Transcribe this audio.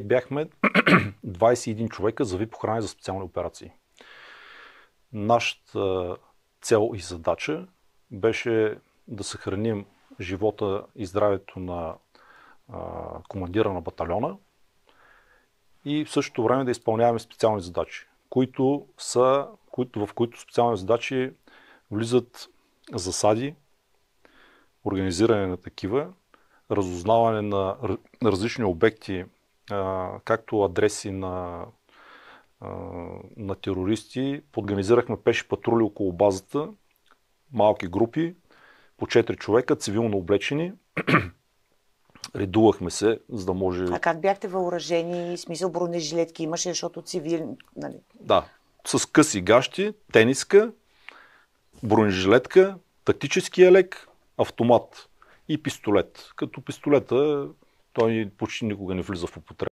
бяхме 21 човека за VIP охрана за специални операции. Нашата цел и задача беше да съхраним живота и здравето на командира на батальона и в същото време да изпълняваме специални задачи, в които специални задачи влизат засади, организиране на такива, разузнаване на различни обекти, както адреси на терористи. Организирахме пеши патрули около базата, малки групи, по 4 човека, цивилно облечени. Редувахме се, за да може... А как бяхте въоръжени? Смисъл бронежилетки имаше, защото цивилни... Нали? Да, с къси гащи, тениска, бронежилетка, тактически елек, автомат и пистолет. Като пистолета той почти никога не влиза в употреба.